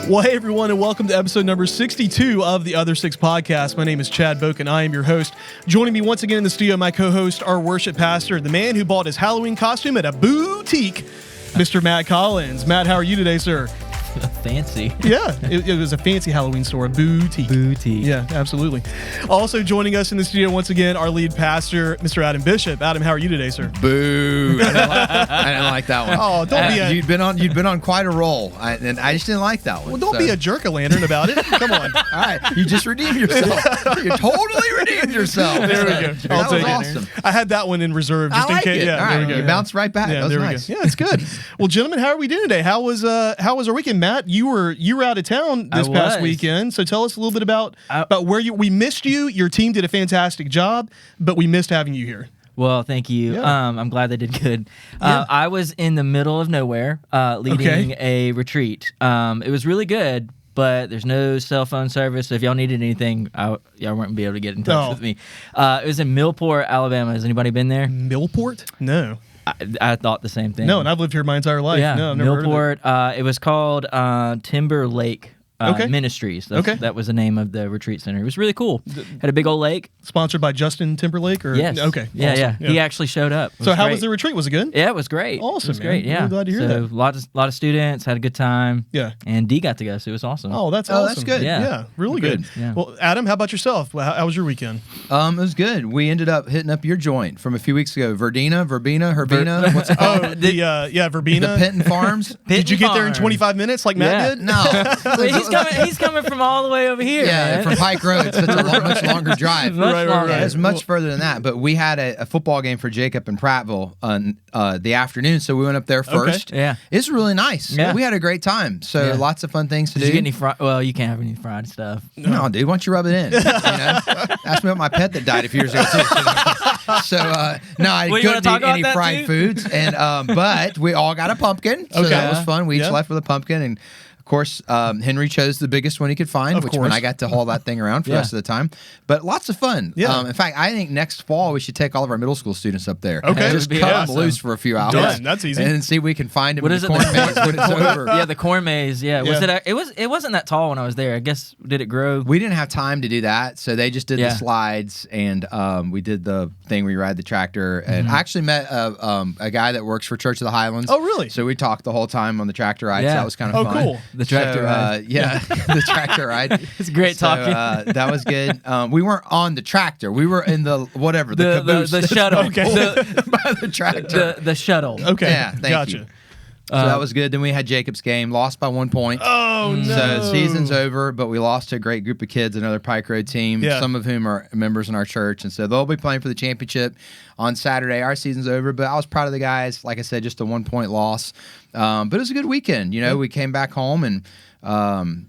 Well, hey, everyone, and welcome to episode number 62 of the Other Six Podcast. My name is Chad Boak, and I am your host. Joining me once again in the studio, my co-host, our worship pastor, the man who bought his Halloween costume at a boutique, Mr. Matt Collins. Matt, how are you today, sir? Fancy. Yeah, it was a fancy Halloween store, a boutique. Boutique. Yeah, absolutely. Also joining us in the studio once again, our lead pastor, Mr. Adam Bishop. Adam, how are you today, sir? Boo! I didn't like that one. Oh, don't be a... You'd been on quite a roll, and I just didn't like that one. Well, don't be a jerk-o'-lantern about it. Come on. All right, you just redeemed yourself. You totally redeemed yourself. There we go. That I'll was take awesome. it. I had that one in reserve just I like in case. it. Yeah, All there right, we go. you bounced right back. Yeah, that was there nice. we go. Yeah, it's good. Well, gentlemen, how are we doing today? How was our weekend? Matt, you were out of town this past weekend, so tell us a little bit about where we missed you. Your team did a fantastic job, but we missed having you here. Well, thank you. Yeah. I'm glad they did good. I was in the middle of nowhere leading a retreat. It was really good, but there's no cell phone service. So if y'all needed anything, y'all wouldn't be able to get in touch with me. It was in Millport, Alabama. Has anybody been there? Millport? No. I thought the same thing. No, and I've lived here my entire life. Yeah, no, I've never Millport. heard of it. It was called Timber Lake Ministries. That was the name of the retreat center. It was really cool. Had a big old lake. Sponsored by Justin Timberlake? Or? Yes. Okay. Yeah, awesome. yeah. He actually showed up. So how was the retreat? Was it good? Yeah, it was great. Awesome, It was great, man. yeah. Really glad to hear that. A lot of students, had a good time. Yeah. And D got to go, so it was awesome. Oh, that's awesome. That's good. Yeah, really good. Yeah. Well, Adam, how about yourself? How was your weekend? It was good. We ended up hitting up your joint from a few weeks ago. Verbena. What's it called? Oh, Verbena. The Penton Farms. Did you get there in Farm. 25 minutes like Matt did? No. He's coming from all the way over here. Yeah, man. from Pike Road. It's a much longer drive. Much longer. Yeah, it's much further than that. But we had a football game for Jacob in Prattville on the afternoon, so we went up there first. Yeah. It's really nice. Yeah. We had a great time. So Yeah. lots of fun things to Did do. you get any fried? Well, you can't have any fried stuff. No, dude, why don't you rub it in? Ask me about my pet that died a few years ago, too. So, no, I Well, you couldn't wanna talk eat about any that, fried too? foods. But we all got a pumpkin. So Okay. that was fun. We each Yeah. left with a pumpkin. And of course, Henry chose the biggest one he could find, Of which course. meant I got to haul that thing around for the Yeah. rest of the time. But lots of fun. Yeah. In fact, I think next fall we should take all of our middle school students up there. Okay. Just That'd be cut them awesome. loose for a few hours. Done. That's easy. And then see if we can find them What in is the it? corn maze when it's over. Yeah, the corn maze. Yeah, was Yeah. it wasn't that tall when I was there. I guess did it grow? We didn't have time to do that, so they just did Yeah. the slides, and we did the thing where you ride the tractor. And I actually met a guy that works for Church of the Highlands. Oh, really? So we talked the whole time on the tractor ride. Yeah. So that was kind of Oh, fun. cool. The tractor ride. Yeah, the tractor ride. It's great So, talking. that was good. We weren't on the tractor. We were in the whatever the caboose the that's shuttle. Okay. pulled by the tractor. The shuttle. Okay. Yeah, thank gotcha. you. So that was good. Then we had Jacob's game, lost by 1 point. Oh, no. So season's over, but we lost to a great group of kids, another Pike Road team, Yeah. some of whom are members in our church. And so they'll be playing for the championship on Saturday. Our season's over, but I was proud of the guys. Like I said, just a 1 point loss. But it was a good weekend. You know, we came back home and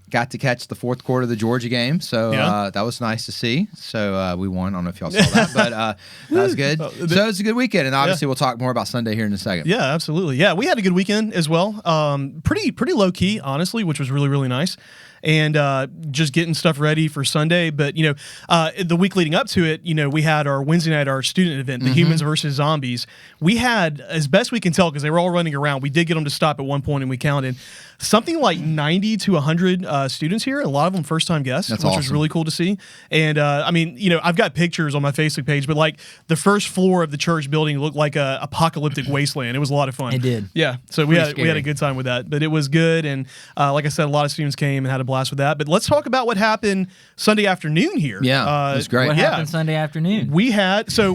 got to catch the fourth quarter of the Georgia game. So that was nice to see. So we won. I don't know if y'all saw that, but that was good. So it was a good weekend. And obviously we'll talk more about Sunday here in a second. Yeah, absolutely. Yeah, we had a good weekend as well. Pretty low key, honestly, which was really, really nice. And just getting stuff ready for Sunday. But, you know, the week leading up to it, you know, we had our Wednesday night, our student event, the Humans versus Zombies. We had, as best we can tell, because they were all running around, we did get them to stop at one point and we counted something like 90 to 100 students here. A lot of them first-time guests, That's which was awesome. really cool to see. And, I mean, you know, I've got pictures on my Facebook page, but like the first floor of the church building looked like a apocalyptic wasteland. It was a lot of fun. It did. Yeah, so we had a scary. good time with that, but it was good, and like I said, a lot of students came and had a blast with that. But let's talk about what happened Sunday afternoon here. Yeah, it was great. What yeah. happened Sunday afternoon? We had to.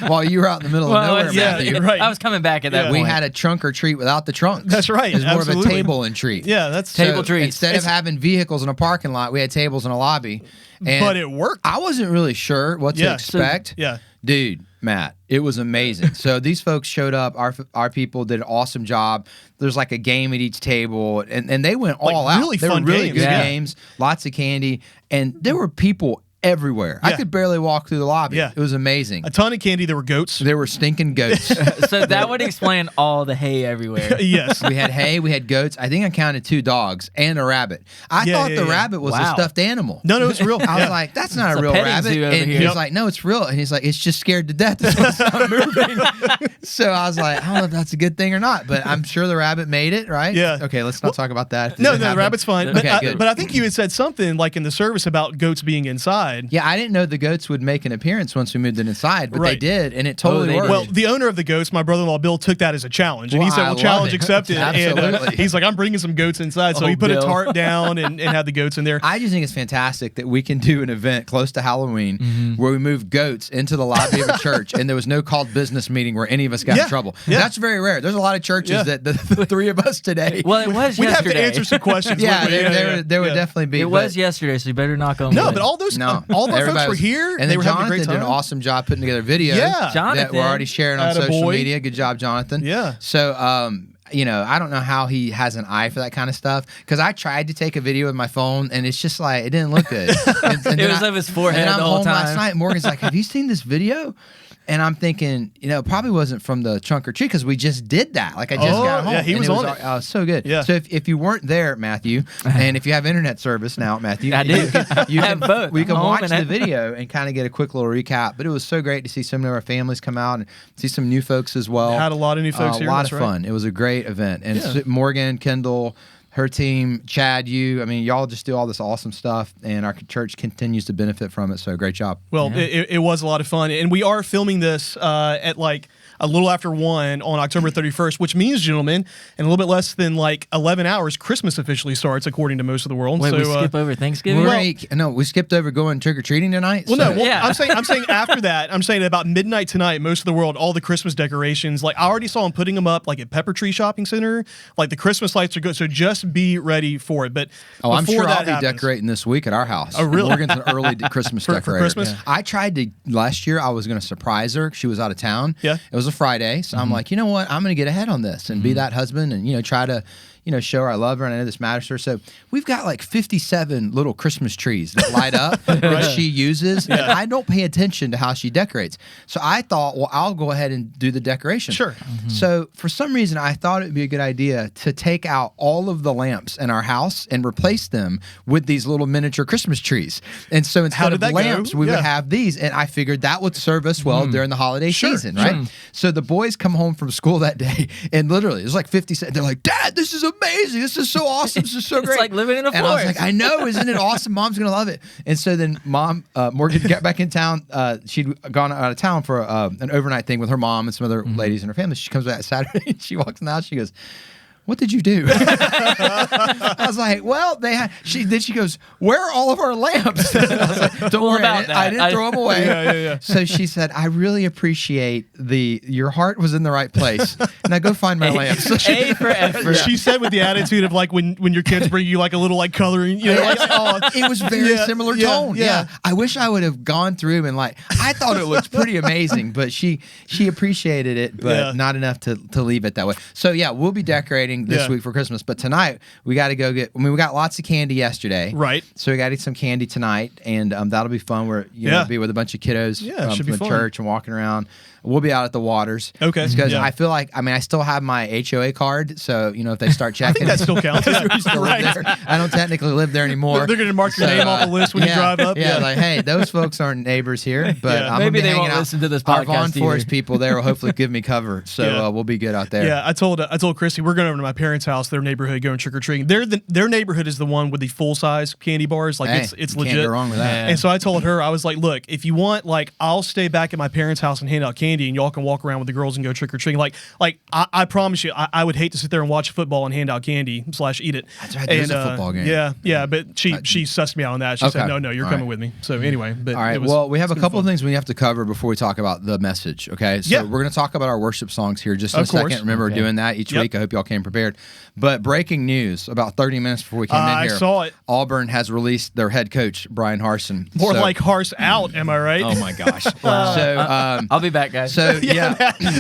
While you were out in the middle of nowhere, yeah, Matthew, you're right. I was coming back at that Yeah. we point. had a trunk or treat without the trunks. That's right, It was more of absolutely. a table and treat. Yeah, that's Table treats. Instead of having vehicles in a parking lot, we had tables in a lobby. And but it worked. I wasn't really sure what to Yeah. expect. Yeah. Dude, Matt, it was amazing. So these folks showed up. Our people did an awesome job. There's like a game at each table, and they went all out. really They fun were really games. good Yeah. games, lots of candy, and there were people everywhere. I Yeah. could barely walk through the lobby. Yeah. It was amazing. A ton of candy. There were goats. There were stinking goats. So that would explain all the hay everywhere. Yes. We had hay, we had goats. I think I counted 2 dogs and a rabbit. I thought the rabbit was a Wow. stuffed animal. No, it's real. I Yeah. was like, that's not It's a a real petting rabbit. zoo over And here. he's like, no, it's real. And he's like, it's just scared to death. That's why it's not moving. So I was like, I don't know if that's a good thing or not, but I'm sure the rabbit made it, right? Yeah. Okay, let's not talk about that. No, the rabbit's fine. But, Okay, good. but I think you had said something like in the service about goats being inside. Yeah, I didn't know the goats would make an appearance once we moved it inside, but they Right. did, and it totally they worked. did. Well, the owner of the goats, my brother-in-law Bill, took that as a challenge, and he Well, said, I "Well, love challenge it. accepted." And Absolutely. he's like, "I'm bringing some goats inside," so Oh, he put Bill. a tarp down and had the goats in there. I just think it's fantastic that we can do an event close to Halloween where we move goats into the lobby of a church, and there was no called business meeting where any of us got Yeah. in trouble. Yeah. That's very rare. There's a lot of churches Yeah. that the three of us today. Well, it was We'd have yesterday. to answer some questions. yeah, wouldn't we? there would Yeah. definitely be. It but- was yesterday, so you better knock on No, wood. but all those, No, all of our folks everybody were was- here. and they then were having a Jonathan great did time. an awesome job putting together videos. Yeah. that Jonathan. we're already sharing on social Attaboy. media. Good job, Jonathan. Yeah. So, you know, I don't know how he has an eye for that kind of stuff because I tried to take a video with my phone and it's just like it didn't look good. And It was of his forehead and then I'm the whole home last time. night. Morgan's like, "Have you seen this video?" And I'm thinking, you know, it probably wasn't from the trunk or treat because we just did that. Like I just Oh, got home. yeah, he and was on it. Oh, so good. Yeah. So if you weren't there, Matthew, and if you have internet service now, Matthew, I do. You I have both. We I'm can home watch and the I- video and kind of get a quick little recap. But it was so great to see some of our families come out and see some new folks as well. Had a lot of new folks here, A lot that's of right. fun. It was a great event. And Yeah. Morgan, Kendall, her team, Chad, you, I mean, y'all just do all this awesome stuff, and our church continues to benefit from it. So great job. Well, it was a lot of fun, and we are filming this at like a little after 1 on October 31st, which means, gentlemen, in a little bit less than like 11 hours, Christmas officially starts, according to most of the world. Wait, so, we skip over Thanksgiving? No, we skipped over going trick or treating tonight. Well, so- no. Well, Yeah. I'm saying after that. I'm saying about midnight tonight, most of the world, all the Christmas decorations. Like I already saw them putting them up, like at Pepper Tree Shopping Center. Like the Christmas lights are good, so just be ready for it. But I'm before sure that I'll be happens- decorating this week at our house. Oh, really? Morgan's an early Christmas For decorator. Christmas? Yeah. I tried to last year. I was going to surprise her. She was out of town. Yeah. It was a Friday, so I'm like, you know what? I'm going to get ahead on this and be that husband, and try to. Show her I love her and I know this matters to her. So we've got like 57 little Christmas trees that light up that she uses, and I don't pay attention to how she decorates. So I thought, well, I'll go ahead and do the decoration. Sure. So for some reason, I thought it'd be a good idea to take out all of the lamps in our house and replace them with these little miniature Christmas trees. And so instead did of that go? lamps, we Yeah. would have these. And I figured that would serve us well during the holiday season, right? So the boys come home from school that day, and literally, it was like 50 cents. They're like, "Dad, this is amazing. This is so awesome. This is so It's great." like living in a And I was forest. like, "I know, isn't it awesome? Mom's gonna love it." And so then Morgan got back in town. She'd gone out of town for an overnight thing with her mom and some other ladies in her family. She comes back Saturday and she walks in the house. She goes, "What did you do?" I was like, "Well, they had." Then she goes, "Where are all of our lamps?" I was like, "Don't Well, worry, about I didn't that, throw them away." Yeah. So she said, "I really appreciate your heart was in the right place. Now go find my lamps." A for effort. She said with the attitude of like when your kids bring you like a little like coloring, like, oh, It was very Yeah, similar yeah, tone. yeah. Yeah. I wish I would have gone through and I thought it looked pretty amazing, but she appreciated it, but Yeah. not enough to leave it that way. So yeah, we'll be decorating this Yeah. week for Christmas, but tonight we got to go we got lots of candy yesterday. Right. So we got to eat some candy tonight, and that'll be fun. We're Yeah. be with a bunch of kiddos Yeah, it should be from the fun. church and walking around. We'll be out at the waters. Okay, Because yeah. I feel like I still have my HOA card, so if they start checking, that still counts. Yeah. we still live Right. there. I don't technically live there anymore. They're going to mark your name off the list when you drive up. Yeah, like, hey, those folks aren't neighbors here, but Yeah. I'm Maybe gonna be they hanging won't out. listen to this Our podcast Vaughn either. Forest people there will hopefully give me cover, so Yeah. we'll be good out there. Yeah, I told Christy we're going over to my parents' house, their neighborhood, going trick or treating. Their neighborhood is the one with the full size candy bars. Like Hey, it's you legit. Can't go wrong with that. Yeah. And so I told her, I was like, look, if you want, like, I'll stay back at my parents' house and hand out candy, and y'all can walk around with the girls and go trick or treating. Like I promise you, I would hate to sit there and watch football and hand out candy / eat it. That's right, there's a football game. Yeah, but she sussed me out on that. She said, Okay. no, you're All coming right. with me. So anyway, but All right. it was- Well, we have a it's been couple of fun. things we have to cover before we talk about the message. Okay. So Yeah. we're going to talk about our worship songs here just in Of a second. course. Remember, we're Okay. doing that each Yep. week. I hope y'all came prepared. But breaking news about 30 minutes before we came in I here. saw it. Auburn has released their head coach, Brian Harsin. More So- like Harse out, am I right? Oh my gosh. So, I'll be back, guys. so yeah.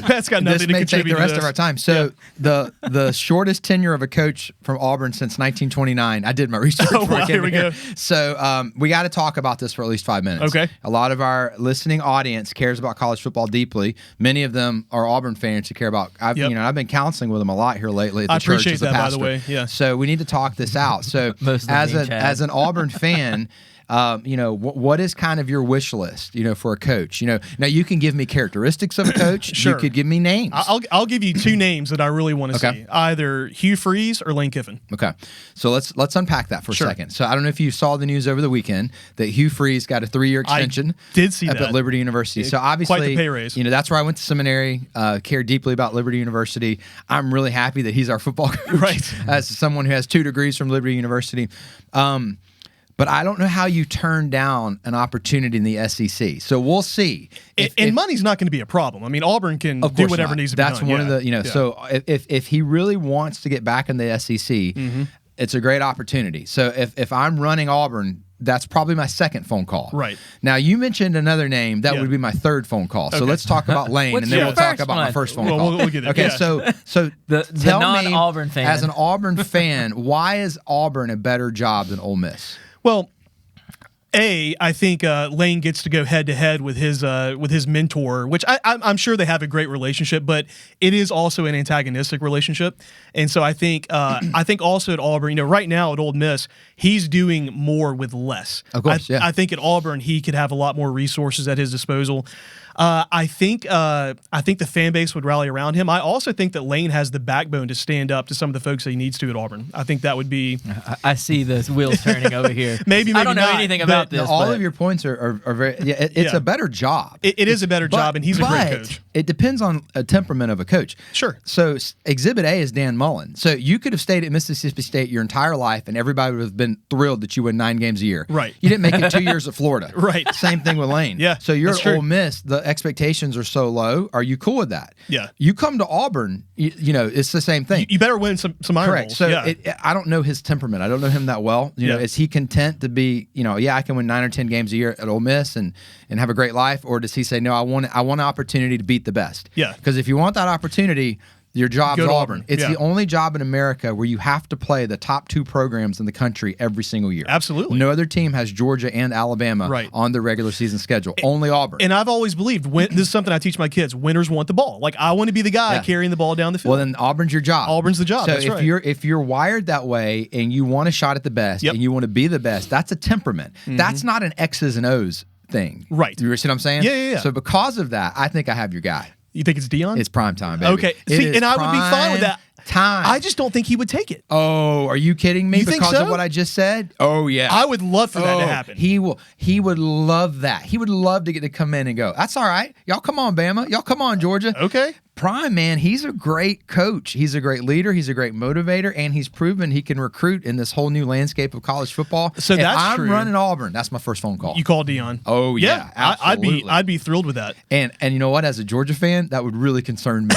That's got nothing This to may take contribute the rest to of our this. time. So the shortest tenure of a coach from Auburn since 1929. I did my research. Oh, before I wow, came here we here. go. So we got to talk about this for at least 5 minutes. Okay. A lot of our listening audience cares about college football deeply. Many of them are Auburn fans who care about. I've been counseling with them a lot here lately at the I church appreciate as a that, by the pastor. way. Yeah. So we need to talk this out. So Most of them being Chad. as an Auburn fan. What is kind of your wish list, for a coach? Now you can give me characteristics of a coach. Sure. You could give me names. I'll give you two names that I really want to Okay. see: either Hugh Freeze or Lane Kiffin. Okay, so let's unpack that for Sure. a second. So I don't know if you saw the news over the weekend that Hugh Freeze got a 3-year extension. did see up that. at Liberty University. So obviously, Quite the pay raise. That's where I went to seminary. Care deeply about Liberty University. I'm really happy that he's our football coach. Right. As someone who has 2 degrees from Liberty University. But I don't know how you turn down an opportunity in the SEC. So we'll see. And money's not going to be a problem. I mean, Auburn can Of do course whatever not. needs to be That's done. one of Yeah. the, Yeah. So if he really wants to get back in the SEC, it's a great opportunity. So if I'm running Auburn, that's probably my second phone call. Right. Now, you mentioned another name. That Yeah. would be my third phone call. So Okay. let's talk about Lane, What's and then your we'll talk first about my one? first phone Well, call. we'll get it. Okay, Yeah. so The tell me, non-Auburn fan. as an Auburn fan, why is Auburn a better job than Ole Miss? Well, I think Lane gets to go head to head with his mentor, which I'm sure they have a great relationship, but it is also an antagonistic relationship, and so I think also at Auburn, right now at Ole Miss, he's doing more with less. Of course, yeah. I think at Auburn he could have a lot more resources at his disposal. I think the fan base would rally around him. I also think that Lane has the backbone to stand up to some of the folks that he needs to at Auburn. I think that would be I see the wheels turning over here. Maybe I don't know not, anything but about this. All but of your points are very. Yeah, it's Yeah. a better job. it is a better job, and he's a great but coach. It depends on a temperament of a coach. Sure. So Exhibit A is Dan Mullen. So you could have stayed at Mississippi State your entire life, and everybody would have been thrilled that you win 9 games a year. Right. You didn't make it 2 years at Florida. Right. Same thing with Lane. Yeah, So you're that's at true. Ole Miss. The expectations are so low. Are you cool with that? Yeah. You come to Auburn. It's the same thing. You better win some iron Correct. bowls. So yeah. I don't know his temperament. I don't know him that well. Yeah. Is he content to be, I can win 9 or 10 games a year at Ole Miss and have a great life, or does he say, no, I want an opportunity to beat the best? Yeah. Because if you want that opportunity, your job's Go to Auburn. Auburn. It's Yeah. the only job in America where you have to play the top 2 programs in the country every single year. Absolutely. No other team has Georgia and Alabama Right. on their regular season schedule. Only Auburn. And I've always believed this is something I teach my kids. Winners want the ball. Like I want to be the guy Yeah. carrying the ball down the field. Well, then Auburn's your job. Auburn's the job, So that's if right. if you're wired that way and you want a shot at the best Yep. and you want to be the best, that's a temperament. That's not an X's and O's thing. Right. You see what I'm saying? Yeah. So because of that, I think I have your guy. You think it's Dion? It's prime time, baby. Okay. It See, is and I would be fine with that. Time. I just don't think he would take it. Oh, are you kidding me? You think Because so? of what I just said? Oh yeah. I would love for that to Oh, happen. He would love that. He would love to get to come in and go, that's all right. Y'all come on, Bama. Y'all come on, Georgia. Okay. Prime, man, he's a great coach. He's a great leader. He's a great motivator, and he's proven he can recruit in this whole new landscape of college football. So if that's I'm true. running Auburn, that's my first phone call. You call Dion. Oh, yeah, absolutely. I'd be thrilled with that. And you know what? As a Georgia fan, that would really concern me.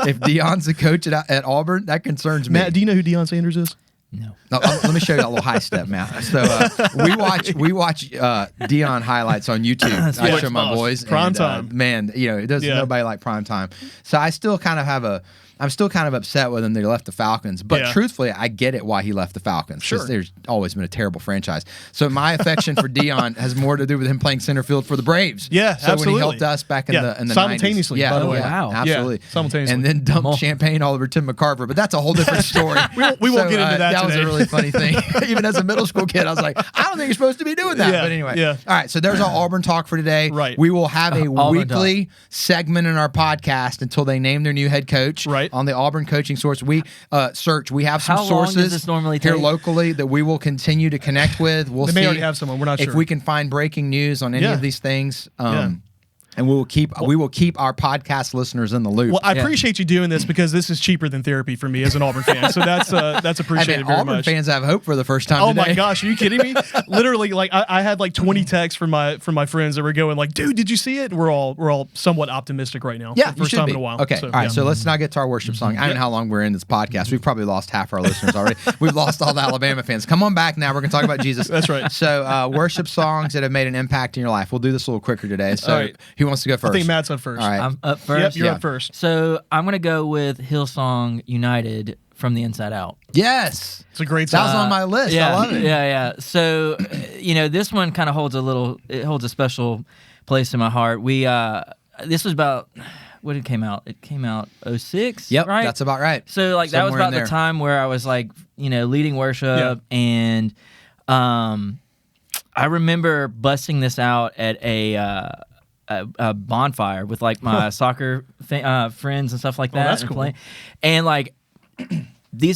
If Dion's the coach at Auburn, that concerns me. Matt, do you know who Deion Sanders is? No. No, let me show you that little high step, Matt. So we watch Dion highlights on YouTube. I show my boys. Prime and, time. Man, it doesn't Yeah. nobody like prime time. So I still kind of I'm still kind of upset with him that he left the Falcons. But Yeah. truthfully, I get it why he left the Falcons. 'Cause Sure. there's always been a terrible franchise. So my affection for Dion has more to do with him playing center field for the Braves. Yeah, so absolutely. when he helped us back in Yeah, the 90s. simultaneously, Yeah, by the way. Wow. absolutely. Yeah, simultaneously. And then dumped champagne all over Tim McCarver. But that's a whole different story. We won't get into that That was today. a really funny thing. Even as a middle school kid, I was like, I don't think you're supposed to be doing that. Yeah, But anyway. yeah. All right. So there's our Auburn talk for today. Right. We will have a Auburn weekly segment in our podcast until they name their new head coach. Right. On the Auburn coaching source. We search. We have some How long does sources this normally here take? locally that we will continue to connect with. We'll They see may already have someone. We're not if sure. we can find breaking news on any Yeah. of these things. Yeah. And we will keep our podcast listeners in the loop. Well, I Yeah. appreciate you doing this because this is cheaper than therapy for me as an Auburn fan. So that's appreciated very Auburn much. fans have hope for the first time Oh today. my gosh, are you kidding me? Literally, like I had like 20 texts from my friends that were going like, "Dude, did you see it?" We're all somewhat optimistic right now. Yeah, for the you first should time be. in a while. Okay, So, all right. yeah. So let's now get to our worship song. I don't know how long we're in this podcast. We've probably lost half our listeners already. We've lost all the Alabama fans. Come on back now. We're going to talk about Jesus. That's right. So worship songs that have made an impact in your life. We'll do this a little quicker today. So All right. who wants to go first? I think Matt's up first. All right. I'm up first. Yep, you're Yeah. up first. So I'm gonna go with Hillsong United from the Inside Out. Yes. It's a great That song. was on my list. Yeah, I love it. Yeah. So, this one kind of holds a special place in my heart. This was about when it came out. It came out 2006. Yep. right. That's about right. So that was Somewhere about in the there. time where I was like, leading worship, and I remember busting this out at a bonfire with like my soccer friends and stuff like that. That's and cool. playing. And like they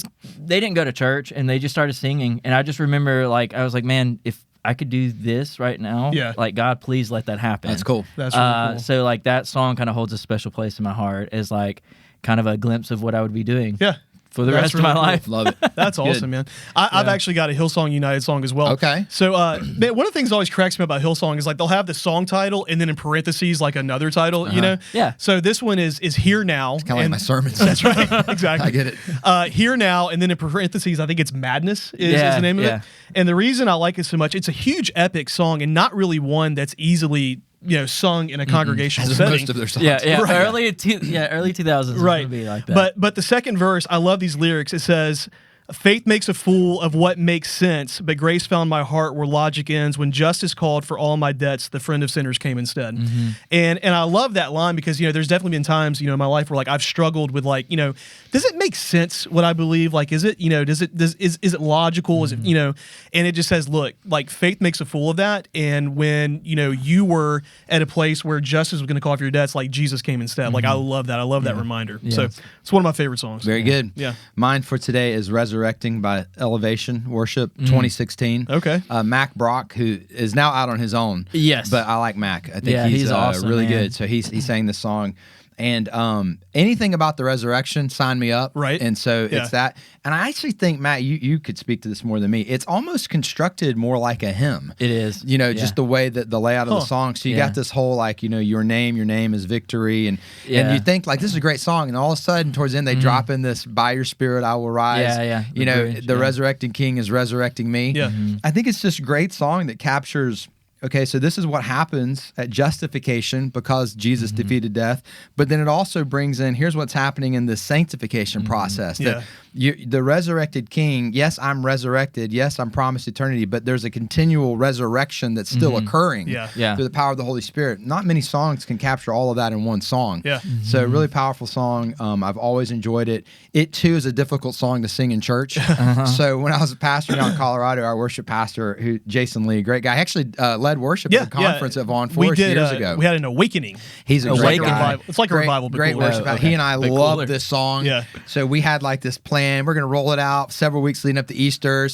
didn't go to church and they just started singing. And I just remember like I was like, man, if I could do this right now, like God, please let that happen. That's cool. That's really cool. So like that song kind of holds a special place in my heart as like kind of a glimpse of what I would be doing. Yeah. For the rest of my life. Love it. That's awesome, man. I've actually got a Hillsong United song as well. Okay. So, man, one of the things that always cracks me about Hillsong is like they'll have the song title and then in parentheses like another title, you know? Yeah. So this one is Here Now. Kind of like my sermons. That's right. Exactly. I get it. Here Now, and then in parentheses, I think it's Madness is the name of it. And the reason I like it so much, it's a huge epic song and not really one that's easily sung in a congregational setting. Most of their songs. Yeah. Right. Early 2000s. Right. Would be like that. But the second verse, I love these lyrics. It says, faith makes a fool of what makes sense, but grace found my heart where logic ends. When justice called for all my debts, the friend of sinners came instead. And I love that line because, there's definitely been times, in my life where like I've struggled with like, does it make sense what I believe? Like, is it, is it logical? Is it, and it just says, look, like faith makes a fool of that. And when, you were at a place where justice was going to call for your debts, like Jesus came instead. Like, I love that. I love that reminder. So it's one of my favorite songs. Very good. Yeah. Mine for today is Resurrecting by Elevation Worship 2016. Okay. Mac Brock, who is now out on his own. Yes. But I like Mac. I think he's awesome, really man. good. So he sang this song. And anything about the resurrection, sign me up. Right. And so it's that. And I actually think, Matt, you could speak to this more than me. It's almost constructed more like a hymn. It is. Just the way that the layout of the song. So you got this whole like, your name is victory. And you think like, this is a great song. And all of a sudden towards the end, they drop in this, by your spirit, I will rise. The resurrecting king is resurrecting me. Yeah. I think it's just a great song that captures, okay, so this is what happens at justification because Jesus defeated death. But then it also brings in, here's what's happening in the sanctification process. That the resurrected king, yes, I'm resurrected. Yes, I'm promised eternity. But there's a continual resurrection that's still occurring through the power of the Holy Spirit. Not many songs can capture all of that in one song. Yeah. So really powerful song. I've always enjoyed it. It, too, is a difficult song to sing in church. So when I was a pastor out in Colorado, our worship pastor, Jason Lee, great guy, actually led worship at a conference at Vaughn Forest years ago. We had an awakening. He's a great guy. It's like a revival. Great worship. He and I love this song. Yeah. So we had like this plan. We're going to roll it out several weeks leading up to Easter.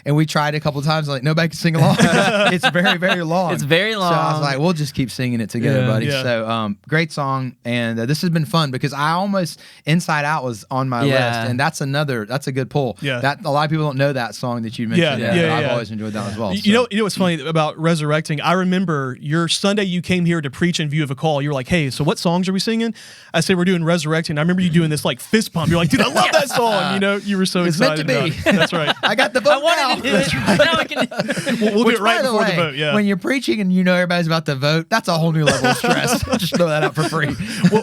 And we tried a couple of times. Like nobody could sing along. It's very, very long. It's very long. So I was like, we'll just keep singing it together, buddy. Yeah. So great song. And this has been fun because I almost Inside Out was on my list. And that's a good pull. Yeah. That a lot of people don't know that song that you mentioned. I've always enjoyed that as well. You know what's funny about resurrecting? I remember your Sunday you came here to preach in view of a call. You were like, hey, so what songs are we singing? I said, we're doing Resurrecting. I remember you doing this like fist pump. You're like, dude, I love that song. You were so It's excited meant to be. about it. That's right. I got the vote now. That's right. Now I can. We'll do Which, it right by the before way, the vote. Yeah. when you're preaching and everybody's about to vote, that's a whole new level of stress. Just throw that out for free.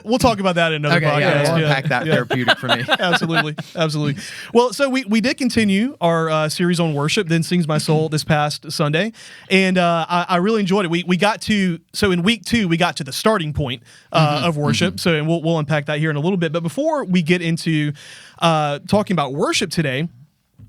We'll talk about that in another podcast. We'll unpack that therapeutic for me. Absolutely. Well, so we did continue our series on worship, Then Sings My Soul, this past Sunday, and I really enjoyed it. We got to, so in week 2, we got to the starting point of worship, so and we'll unpack that here in a little bit. But before we get into talking about worship today,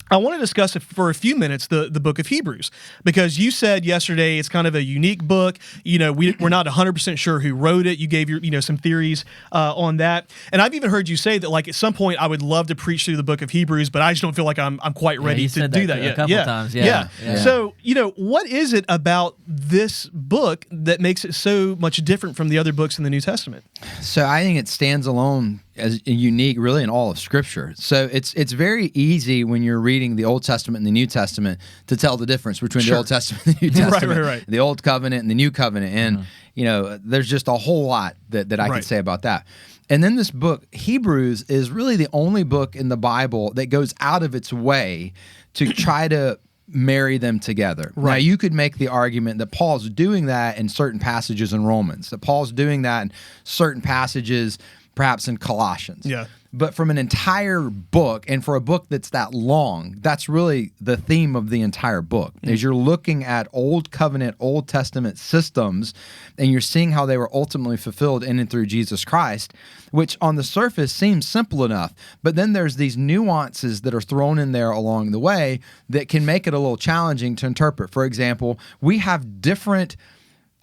I want to discuss for a few minutes the book of Hebrews, because you said yesterday it's kind of a unique book. We're not 100% sure who wrote it. You gave your some theories on that, and I've even heard you say that like at some point I would love to preach through the book of Hebrews, but I just don't feel like I'm quite ready to do that yet. A couple times, yeah. So what is it about this book that makes it so much different from the other books in the New Testament? So I think it stands alone as unique, really, in all of Scripture. So it's very easy when you're reading the Old Testament and the New Testament to tell the difference between the Old Testament and the New Testament, right. the Old Covenant and the New Covenant, and there's just a whole lot that I could say about that. And then this book, Hebrews, is really the only book in the Bible that goes out of its way to try to marry them together. Right. Now, you could make the argument that Paul's doing that in certain passages in Romans, that Paul's doing that in certain passages perhaps in Colossians. Yeah. But from an entire book, and for a book that's that long, that's really the theme of the entire book, is you're looking at Old Covenant, Old Testament systems, and you're seeing how they were ultimately fulfilled in and through Jesus Christ, which on the surface seems simple enough. But then there's these nuances that are thrown in there along the way that can make it a little challenging to interpret. For example, we have different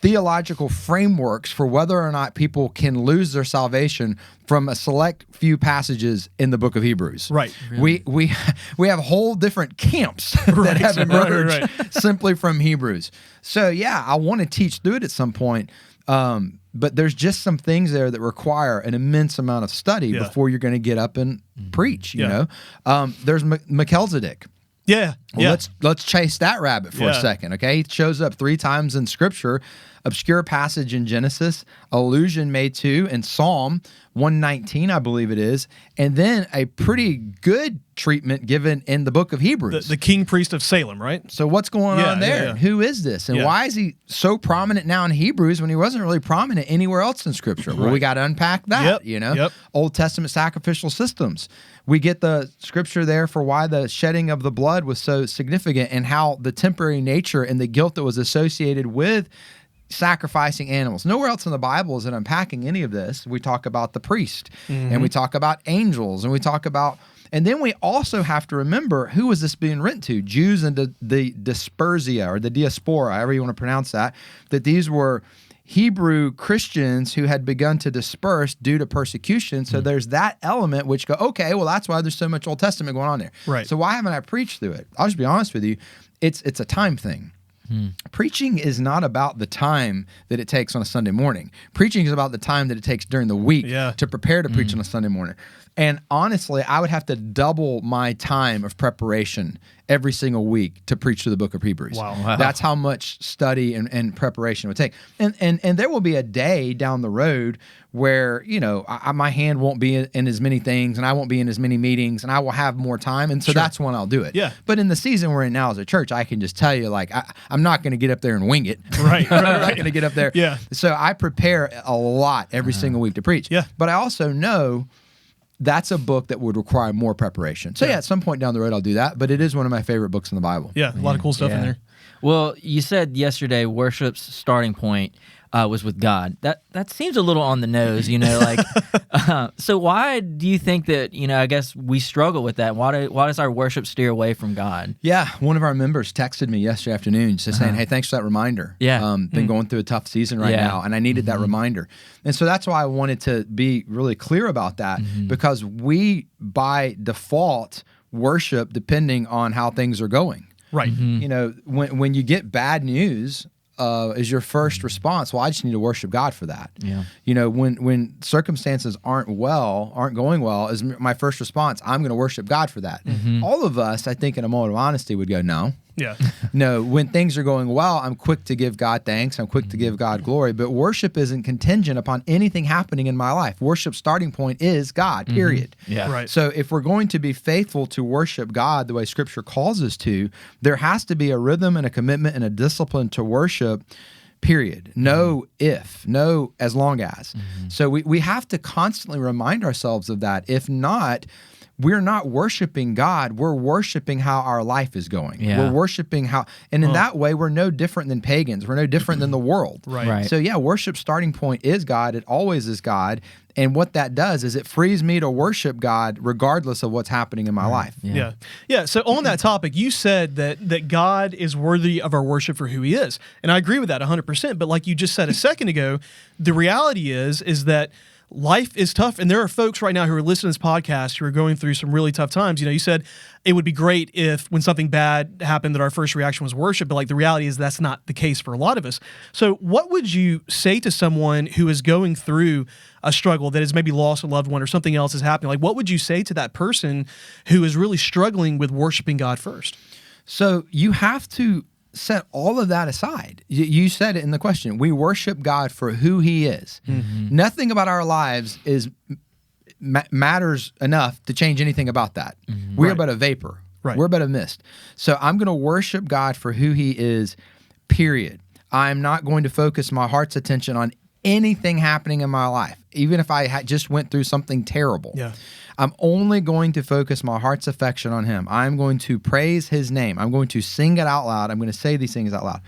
theological frameworks for whether or not people can lose their salvation from a select few passages in the book of Hebrews. Right. Really? We have whole different camps that have emerged simply from Hebrews. So yeah, I want to teach through it at some point. But there's just some things there that require an immense amount of study before you're going to get up and preach, you know? There's Melchizedek. Yeah. Well, let's chase that rabbit for a second, okay? He shows up 3 times in Scripture, obscure passage in Genesis, allusion made to in Psalm 119, I believe it is, and then a pretty good treatment given in the book of Hebrews. The king priest of Salem, right? So what's going on there? Yeah. Who is this? And why is he so prominent now in Hebrews when he wasn't really prominent anywhere else in Scripture? Well, we got to unpack that, you know? Old Testament sacrificial systems. We get the Scripture there for why the shedding of the blood was so significant and how the temporary nature and the guilt that was associated with sacrificing animals. Nowhere else in the Bible is it unpacking any of this. We talk about the priest, and we talk about angels, and we talk about... And then we also have to remember, who was this being written to? Jews and the dispersia, or the diaspora, however you want to pronounce that these were Hebrew Christians who had begun to disperse due to persecution. So there's that element which go, okay, well, that's why there's so much Old Testament going on there. Right. So why haven't I preached through it? I'll just be honest with you. It's a time thing. Preaching is not about the time that it takes on a Sunday morning. Preaching is about the time that it takes during the week to prepare to preach on a Sunday morning. And honestly, I would have to double my time of preparation every single week to preach through the book of Hebrews. Wow. That's how much study and preparation it would take. And there will be a day down the road where, you know, my hand won't be in as many things and I won't be in as many meetings and I will have more time. And so that's when I'll do it. Yeah. But in the season we're in now as a church, I can just tell you, like, I'm not going to get up there and wing it. Right. I'm not going to get up there. Yeah. So I prepare a lot every single week to preach. Yeah. But I also know that's a book that would require more preparation. So at some point down the road, I'll do that. But it is one of my favorite books in the Bible. Yeah, a lot of cool stuff in there. Well, you said yesterday worship's starting point was with God. That seems a little on the nose, you know. Like, so why do you think that, you know? I guess we struggle with that. Why does our worship steer away from God? Yeah, one of our members texted me yesterday afternoon, just saying, "Hey, thanks for that reminder. Been going through a tough season right now, and I needed that reminder." And so that's why I wanted to be really clear about that, because we by default worship depending on how things are going. Right. You know, when you get bad news, is your first response, well, I just need to worship God for that. Yeah. You know, when circumstances aren't going well, is my first response, I'm going to worship God for that. All of us, I think, in a moment of honesty would go, no. Yeah. No, when things are going well, I'm quick to give God thanks. I'm quick to give God glory. But worship isn't contingent upon anything happening in my life. Worship's starting point is God, period. Yeah. Right. So if we're going to be faithful to worship God the way Scripture calls us to, there has to be a rhythm and a commitment and a discipline to worship, period. No if, no as long as. So we have to constantly remind ourselves of that. If not, we're not worshiping God. We're worshiping how our life is going. Yeah. We're worshiping how, and in that way, we're no different than pagans. We're no different than the world. Right. So yeah, worship's starting point is God. It always is God. And what that does is it frees me to worship God regardless of what's happening in my life. Yeah. So on that topic, you said that God is worthy of our worship for who he is. And I agree with that 100%. But like you just said a second ago, the reality is that life is tough, and there are folks right now who are listening to this podcast who are going through some really tough times. You know, you said it would be great if when something bad happened that our first reaction was worship, but like the reality is that's not the case for a lot of us. So what would you say to someone who is going through a struggle that has maybe lost a loved one or something else is happening? Like, what would you say to that person who is really struggling with worshiping God first? So you have to set all of that aside. You said it in the question. We worship God for who he is. Nothing about our lives matters enough to change anything about that. We're but a vapor. We're but a mist. So I'm going to worship God for who he is, period. I'm not going to focus my heart's attention on anything happening in my life. even if I just went through something terrible. Yeah. I'm only going to focus my heart's affection on him. I'm going to praise his name. I'm going to sing it out loud. I'm going to say these things out loud.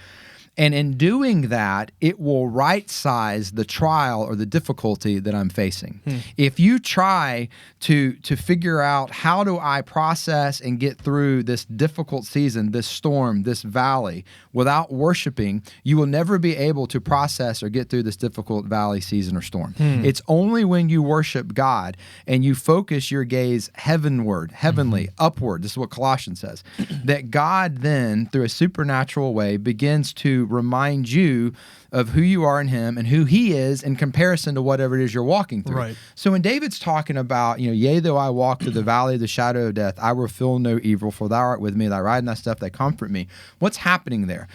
And in doing that, it will right-size the trial or the difficulty that I'm facing. If you try to figure out how do I process and get through this difficult season, this storm, this valley, without worshiping, you will never be able to process or get through this difficult valley, season, or storm. It's only when you worship God and you focus your gaze heavenward, heavenly, upward, this is what Colossians says, that God then, through a supernatural way, begins to remind you of who you are in him and who he is in comparison to whatever it is you're walking through. Right. So when David's talking about, yea, though I walk through the valley of the shadow of death, I will feel no evil, for thou art with me, thy rod and thy staff, they comfort me. What's happening there?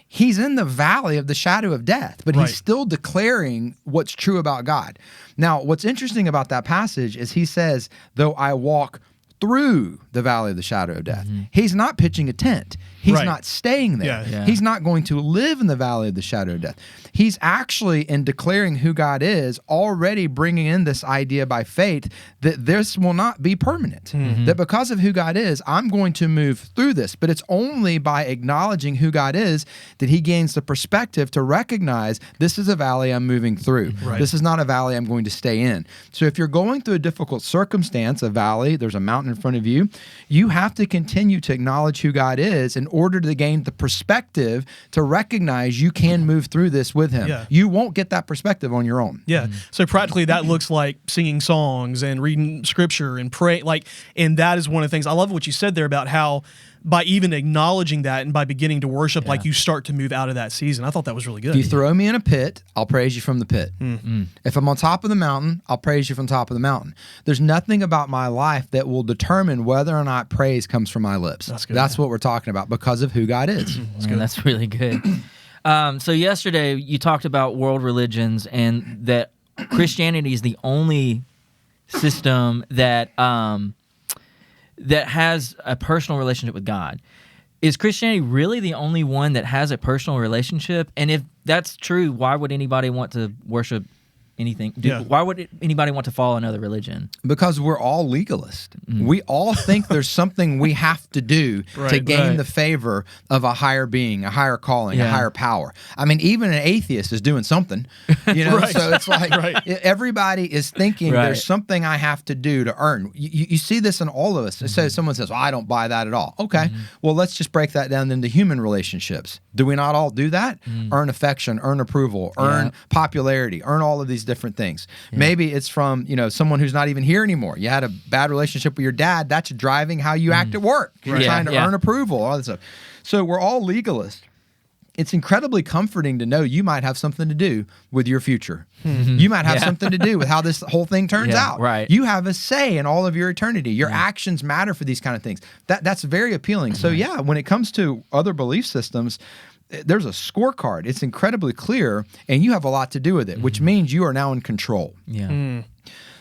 He's in the valley of the shadow of death, but Right. he's still declaring what's true about God. Now, what's interesting about that passage is he says, though I walk through the valley of the shadow of death. He's not pitching a tent. He's Right. not staying there. Yeah. Yeah. He's not going to live in the valley of the shadow of death. He's actually, in declaring who God is, already bringing in this idea by faith that this will not be permanent. That because of who God is, I'm going to move through this. But it's only by acknowledging who God is that he gains the perspective to recognize this is a valley I'm moving through. Right. This is not a valley I'm going to stay in. So if you're going through a difficult circumstance, a valley, there's a mountain in front of you, you have to continue to acknowledge who God is in order to gain the perspective to recognize you can move through this with him. Yeah. You won't get that perspective on your own. Yeah. So practically that looks like singing songs and reading scripture and pray, and that is one of the things. I love what you said there about how by even acknowledging that and by beginning to worship, like you start to move out of that season. I thought that was really good. If you throw me in a pit, I'll praise you from the pit. If I'm on top of the mountain, I'll praise you from top of the mountain. There's nothing about my life that will determine whether or not praise comes from my lips. That's good. That's what we're talking about because of who God is. Man, that's really good. So yesterday you talked about world religions and that Christianity is the only system that that has a personal relationship with God. Is Christianity really the only one that has a personal relationship? And if that's true, why would anybody want to worship anything? Why would anybody want to follow another religion? Because we're all legalists. We all think there's something we have to do to Right, gain right. the favor of a higher being, a higher calling, a Yeah. higher power. I mean, even an atheist is doing something, Right. So it's like Right. everybody is thinking Right. there's something I have to do to earn. You see this in all of us. So someone says, well, I don't buy that at all. Okay, well, let's just break that down into human relationships. Do we not all do that? Earn affection, earn approval, earn popularity, earn all of these different things. Maybe it's from someone who's not even here anymore. You had a bad relationship with your dad. That's driving how you act at work. You're Yeah, trying to yeah. earn approval, all that stuff. So we're all legalists. It's incredibly comforting to know you might have something to do with your future. You might have Yeah. something to do with how this whole thing turns Yeah, out. right. You have a say in all of your eternity. Your actions matter for these kind of things. That's very appealing. So yeah, when it comes to other belief systems, there's a scorecard. It's incredibly clear, and you have a lot to do with it, which means you are now in control. Yeah.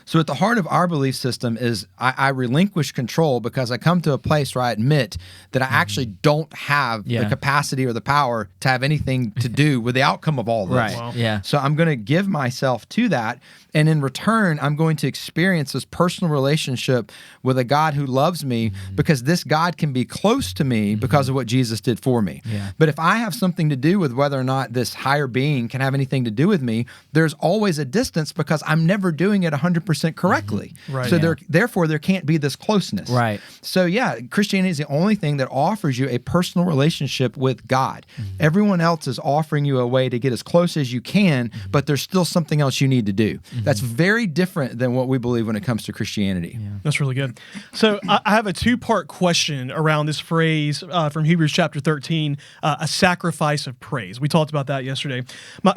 So at the heart of our belief system is I relinquish control because I come to a place where I admit that I actually don't have the Yeah. capacity or the power to have anything to do with the outcome of all this. Right. Wow. Yeah. So I'm going to give myself to that. And in return, I'm going to experience this personal relationship with a God who loves me because this God can be close to me because of what Jesus did for me. Yeah. But if I have something to do with whether or not this higher being can have anything to do with me, there's always a distance because I'm never doing it 100% correctly. Right. So Yeah. therefore, there can't be this closeness. Right. So yeah, Christianity is the only thing that offers you a personal relationship with God. Everyone else is offering you a way to get as close as you can, but there's still something else you need to do. That's very different than what we believe when it comes to Christianity. That's really good. So I have a two-part question around this phrase from Hebrews chapter 13, a sacrifice of praise. We talked about that yesterday.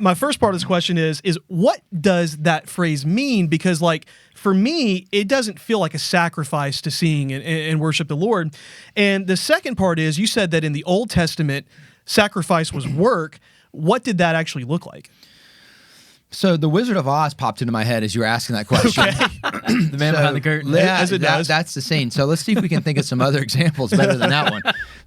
My first part of this question is what does that phrase mean? Because for me, it doesn't feel like a sacrifice to sing and worship the Lord. And the second part is you said that in the Old Testament, sacrifice was work. What did that actually look like? So the Wizard of Oz popped into my head as you were asking that question. The man behind the curtain. Yeah, As it does. That's the scene. So let's see if we can think of some other examples better than that one.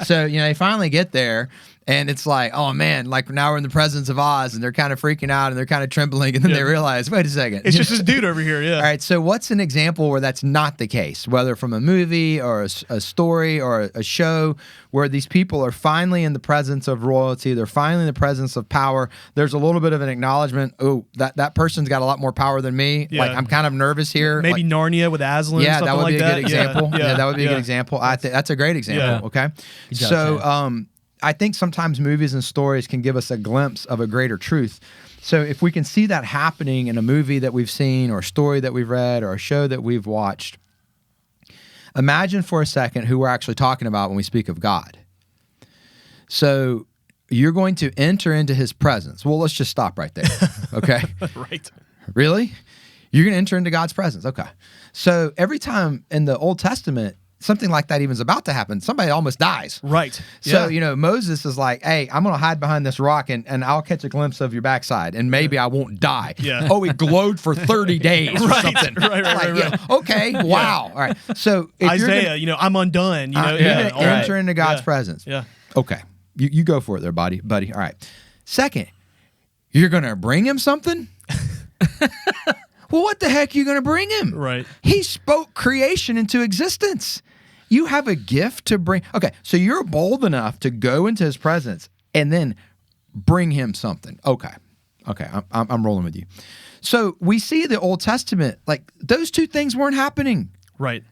So, they finally get there, And it's like, oh man, like now we're in the presence of Oz, and they're kind of freaking out and they're kind of trembling, and then they realize, wait a second, it's just this dude over here. Yeah. All right. So what's an example where that's not the case, whether from a movie or a story or a show, where these people are finally in the presence of royalty, they're finally in the presence of power. There's a little bit of an acknowledgement. Oh, that person's got a lot more power than me. Yeah. Like I'm kind of nervous here. Maybe like, Narnia with Aslan. yeah, something that would like be a good example. Yeah, that would be a good example. I think that's a great example. Okay. Good job, So I think sometimes movies and stories can give us a glimpse of a greater truth. So if we can see that happening in a movie that we've seen or a story that we've read or a show that we've watched, imagine for a second who we're actually talking about when we speak of God. So you're going to enter into his presence. Well, let's just stop right there. Okay. Right. Really? You're going to enter into God's presence. Okay. So every time in the Old Testament, something like that even is about to happen, somebody almost dies. Right. So, Moses is like, hey, I'm going to hide behind this rock and I'll catch a glimpse of your backside and maybe I won't die. Yeah. Oh, he glowed for 30 days or something. Right. Okay. Wow. All right. So if Isaiah, I'm undone. you're going to enter into God's Yeah. presence. Yeah. Okay. You go for it there, buddy. All right. Second, you're going to bring him something? Well, what the heck are you going to bring him? Right. He spoke creation into existence. You have a gift to bring. Okay, so you're bold enough to go into his presence and then bring him something. Okay, I'm rolling with you. So we see the Old Testament, like those two things weren't happening. Right.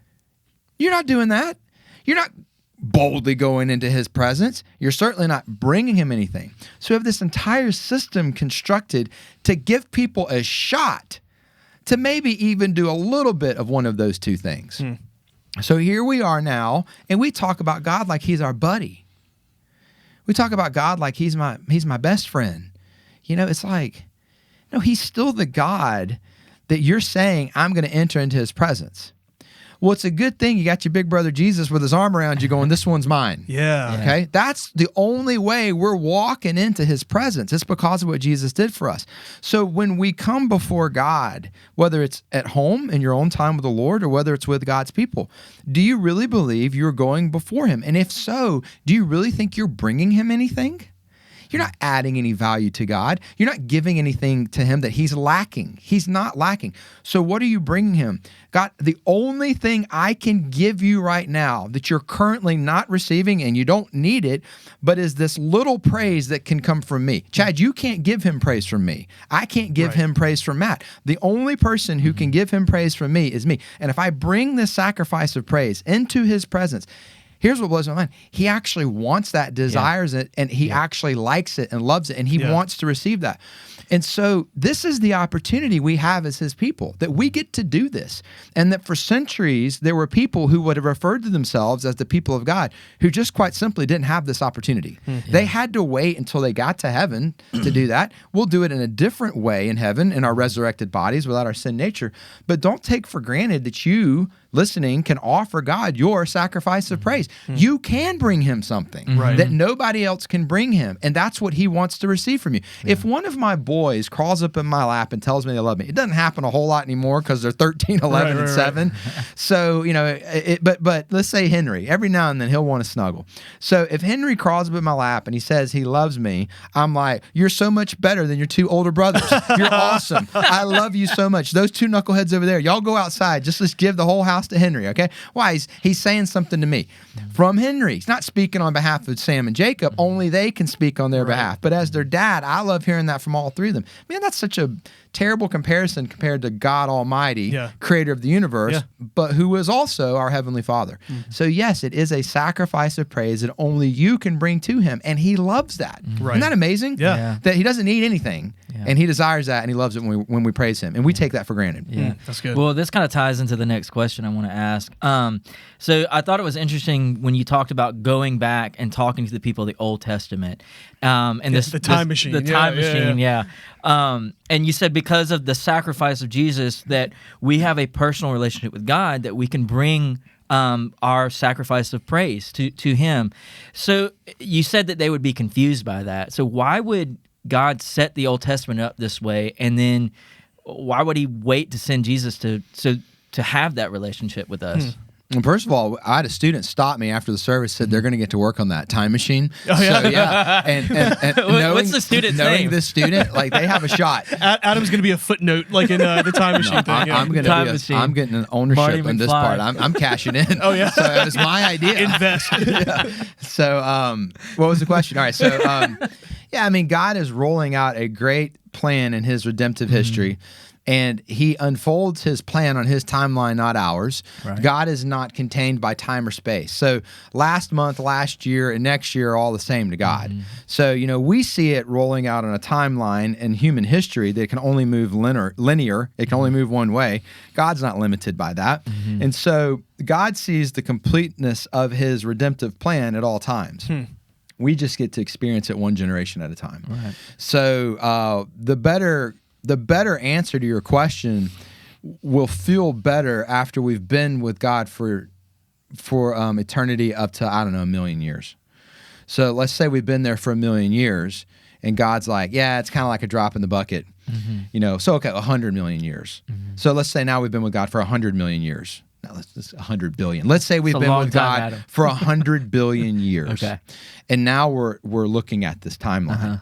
You're not doing that. You're not boldly going into his presence. You're certainly not bringing him anything. So we have this entire system constructed to give people a shot to maybe even do a little bit of one of those two things. So here we are now, and we talk about God like he's our buddy. We talk about God like he's my best friend. It's like, no, he's still the God that you're saying I'm going to enter into his presence. Well, it's a good thing you got your big brother Jesus with his arm around you going, this one's mine. Yeah. Okay? That's the only way we're walking into his presence. It's because of what Jesus did for us. So when we come before God, whether it's at home in your own time with the Lord or whether it's with God's people, do you really believe you're going before him? And if so, do you really think you're bringing him anything? You're not adding any value to God. You're not giving anything to him that he's lacking. He's not lacking. So what are you bringing him? God, the only thing I can give you right now that you're currently not receiving and you don't need it, but is this little praise that can come from me. Chad, you can't give him praise from me. I can't give him praise from Matt. The only person who can give him praise from me is me. And if I bring this sacrifice of praise into his presence, here's what blows my mind. He actually wants that, desires it, and he actually likes it and loves it, and he wants to receive that. And so this is the opportunity we have as his people, that we get to do this. And that for centuries, there were people who would have referred to themselves as the people of God who just quite simply didn't have this opportunity. They had to wait until they got to heaven to do that. We'll do it in a different way in heaven in our resurrected bodies without our sin nature. But don't take for granted that you listening can offer God your sacrifice of praise. You can bring him something that nobody else can bring him, and that's what he wants to receive from you. If one of my boys crawls up in my lap and tells me they love me, it doesn't happen a whole lot anymore because they're 13, 11, and 7. So, but let's say Henry, every now and then he'll want to snuggle. So if Henry crawls up in my lap and he says he loves me, I'm like, you're so much better than your two older brothers. You're awesome. I love you so much. Those two knuckleheads over there, y'all go outside. Just let's give the whole house to Henry, okay? Why? He's saying something to me. From Henry. He's not speaking on behalf of Sam and Jacob. Only they can speak on their behalf. But as their dad, I love hearing that from all three of them. Man, that's such a terrible comparison compared to God Almighty, creator of the universe, but who is also our Heavenly Father. So yes, it is a sacrifice of praise that only you can bring to him, and he loves that. Isn't that amazing? Yeah. That he doesn't need anything, and he desires that, and he loves it when we praise him, and we take that for granted. Yeah, that's good. Well, this kind of ties into the next question I want to ask. So I thought it was interesting when you talked about going back and talking to the people of the Old Testament, and the time machine. The time machine, and you said because of the sacrifice of Jesus that we have a personal relationship with God, that we can bring our sacrifice of praise to him. So you said that they would be confused by that. So why would God set the Old Testament up this way, and then why would he wait to send Jesus to have that relationship with us? Well, first of all, I had a student stop me after the service, said they're going to get to work on that time machine. Oh, yeah? So, yeah. And What's the student's knowing name? this student, like they have a shot. Adam's going to be a footnote, like in the time machine thing. I'm going Time to machine. I'm getting an ownership Marty in this McFly. part. I'm cashing in. Oh, yeah? So it was my idea. Invest. So, what was the question? All right. So, yeah, I mean, God is rolling out a great plan in his redemptive history, and he unfolds his plan on his timeline, not ours. Right. God is not contained by time or space. So, last month, last year, and next year are all the same to God. So, we see it rolling out on a timeline in human history that can only move linear. It can only move one way. God's not limited by that. And so, God sees the completeness of his redemptive plan at all times. We just get to experience it one generation at a time. Right. So the better answer to your question will feel better after we've been with God for eternity up to, I don't know, 1 million years. So let's say we've been there for 1 million years, and God's like, yeah, it's kind of like a drop in the bucket. So okay, 100 million years. So let's say now we've been with God for 100 million years. No, let's 100 billion. Let's say we've a been long with time, God Adam. for 100 billion years. Okay. And now we're looking at this timeline.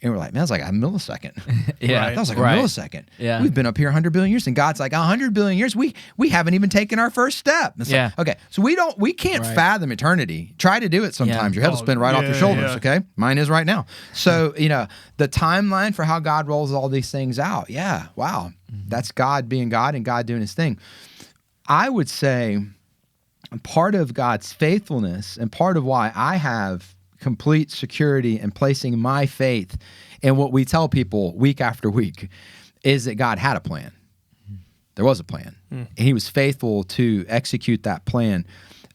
And we're like, man, that's like a millisecond. Yeah. Right. That was like Right. a millisecond. Yeah. We've been up here 100 billion years, and God's like 100 billion years. We haven't even taken our first step. It's Yeah. like, okay, so we can't Right. fathom eternity. Try to do it sometimes. Yeah. Your head will spin right off your shoulders. yeah. Okay, mine is right now. So the timeline for how God rolls all these things out. Yeah, wow, that's God being God and God doing His thing. I would say part of God's faithfulness and part of why I have complete security in placing my faith in what we tell people week after week is that God had a plan. There was a plan. And he was faithful to execute that plan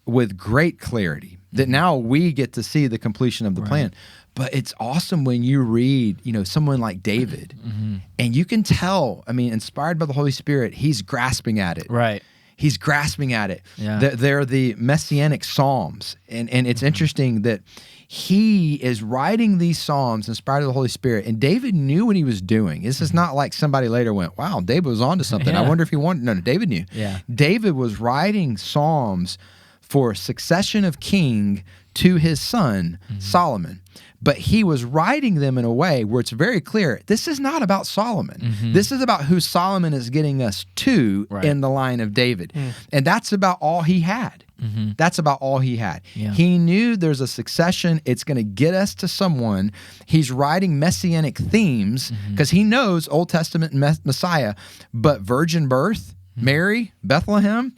with great clarity, that now we get to see the completion of the plan. But it's awesome when you read, someone like David, and you can tell, inspired by the Holy Spirit, he's grasping at it. Right. He's grasping at it. Yeah. They're the messianic psalms. And it's interesting that he is writing these psalms inspired of the Holy Spirit. And David knew what he was doing. This is not like somebody later went, wow, David was onto something. I Yeah. wonder if he wanted. No, David knew. Yeah. David was writing psalms for succession of king to his son, Solomon. But he was writing them in a way where it's very clear, this is not about Solomon. This is about who Solomon is getting us to Right. in the line of David. And that's about all he had. That's about all he had. Yeah. He knew there's a succession. It's going to get us to someone. He's writing messianic themes because he knows Old Testament Messiah, but virgin birth, Mary, Bethlehem,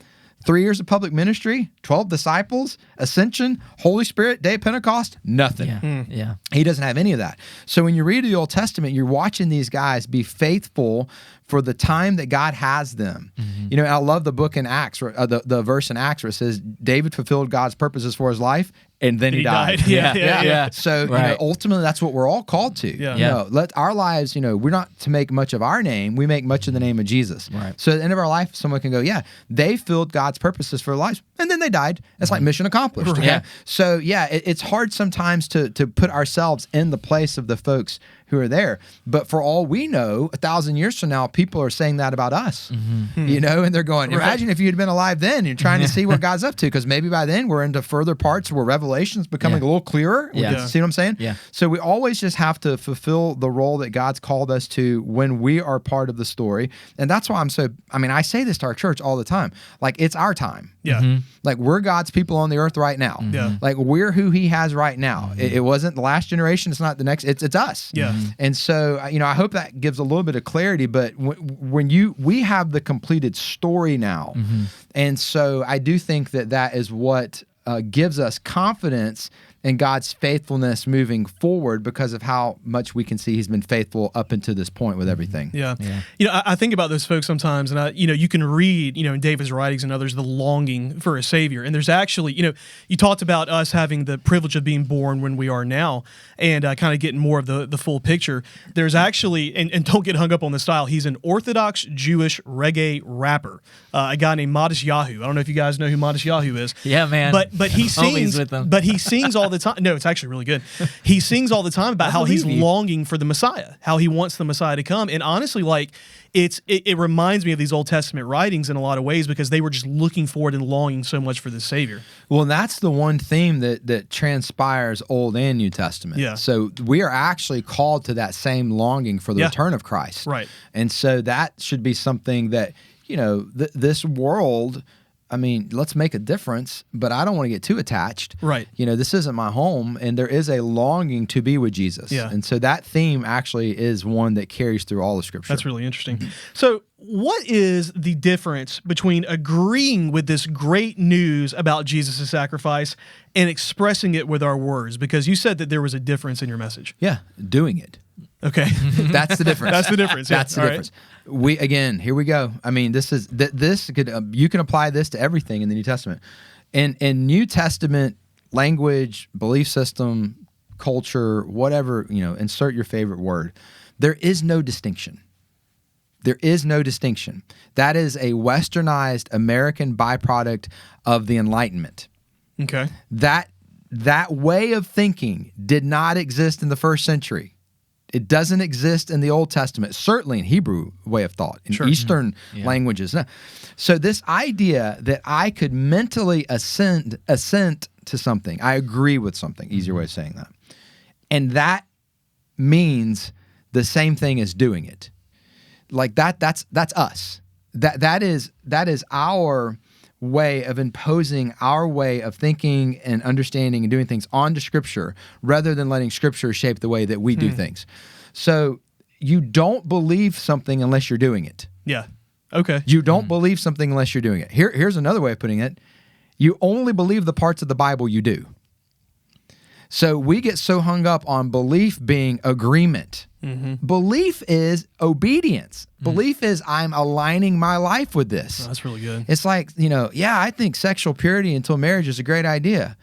3 years of public ministry, 12 disciples, ascension, Holy Spirit, day of Pentecost, nothing. Yeah. Yeah. He doesn't have any of that. So when you read the Old Testament, you're watching these guys be faithful for the time that God has them. I love the book in Acts, the verse in Acts where it says, David fulfilled God's purposes for his life, and then he died. Yeah. So Right. ultimately, that's what we're all called to. Yeah. Yeah. Let our lives, we're not to make much of our name. We make much of the name of Jesus. Right. So at the end of our life, someone can go, yeah, they filled God's purposes for their lives, and then they died. It's like mission accomplished. Right. Okay? Yeah. So it's hard sometimes to put ourselves in the place of the folks who are there. But for all we know, 1,000 years from now, people are saying that about us. And they're going, imagine if you'd been alive then and trying to see what God's up to, because maybe by then we're into further parts where Revelation's becoming a little clearer. Yeah. See what I'm saying? Yeah. So we always just have to fulfill the role that God's called us to when we are part of the story. And that's why I say this to our church all the time. Like, it's our time. Yeah. Like, we're God's people on the earth right now. Yeah. Like, we're who he has right now. It wasn't the last generation. It's not the next. It's us. Yeah. And so, I hope that gives a little bit of clarity, but we have the completed story now. And so I do think that is what gives us confidence in God's faithfulness moving forward because of how much we can see he's been faithful up until this point with everything. Yeah. Yeah. I think about those folks sometimes, and you can read, in David's writings and others, the longing for a savior. And there's actually, you talked about us having the privilege of being born when we are now, and kind of getting more of the full picture. There's actually, and don't get hung up on the style, he's an Orthodox Jewish reggae rapper, a guy named Modest Yahoo. I don't know if you guys know who Modest Yahoo is. Yeah, man. But he Homies sings, with them. but he sings all the time. No, it's actually really good. He sings all the time about how he's longing for the Messiah, how he wants the Messiah to come. And honestly, like it reminds me of these Old Testament writings in a lot of ways because they were just looking forward and longing so much for the Savior. Well, and that's the one theme that transpires Old and New Testament. Yeah. So we are actually called to that same longing for the return of Christ. Right. And so that should be something that, this world, I mean, let's make a difference, but I don't want to get too attached. Right. This isn't my home, and there is a longing to be with Jesus. Yeah. And so that theme actually is one that carries through all the Scripture. That's really interesting. So what is the difference between agreeing with this great news about Jesus' sacrifice and expressing it with our words? Because you said that there was a difference in your message. Yeah, doing it. Okay. That's the difference. That's the difference. Yeah. That's the All difference. Here we go. I mean, this could you can apply this to everything in the New Testament. In New Testament language, belief system, culture, whatever, insert your favorite word. There is no distinction. There is no distinction. That is a westernized American byproduct of the Enlightenment. Okay. That way of thinking did not exist in the first century. It doesn't exist in the Old Testament, certainly in Hebrew way of thought, in Eastern languages. So this idea that I could mentally assent to something, I agree with something, easier way of saying that. And that means the same thing as doing it. Like that's us. That is our way of imposing our way of thinking and understanding and doing things onto Scripture rather than letting Scripture shape the way that we do things. So you don't believe something unless you're doing it. Yeah. Okay. You don't believe something unless you're doing it. Here's another way of putting it. You only believe the parts of the Bible you do. So we get so hung up on belief being agreement. Mm-hmm. Belief is obedience. Belief is I'm aligning my life with this. Oh, that's really good. It's like, I think sexual purity until marriage is a great idea.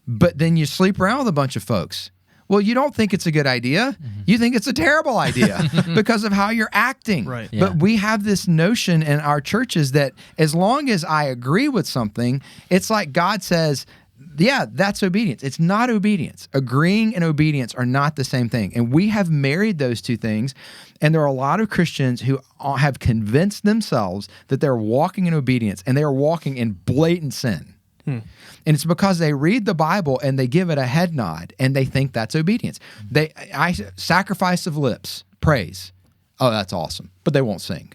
But then you sleep around with a bunch of folks. Well, you don't think it's a good idea. Mm-hmm. You think it's a terrible idea because of how you're acting. Right. Yeah. But we have this notion in our churches that as long as I agree with something, it's like God says, yeah, that's obedience. It's not obedience. Agreeing and obedience are not the same thing. And we have married those two things. And there are a lot of Christians who have convinced themselves that they're walking in obedience and they are walking in blatant sin. And it's because they read the Bible and they give it a head nod and they think that's obedience. Sacrifice of lips, praise. Oh, that's awesome. But they won't sing.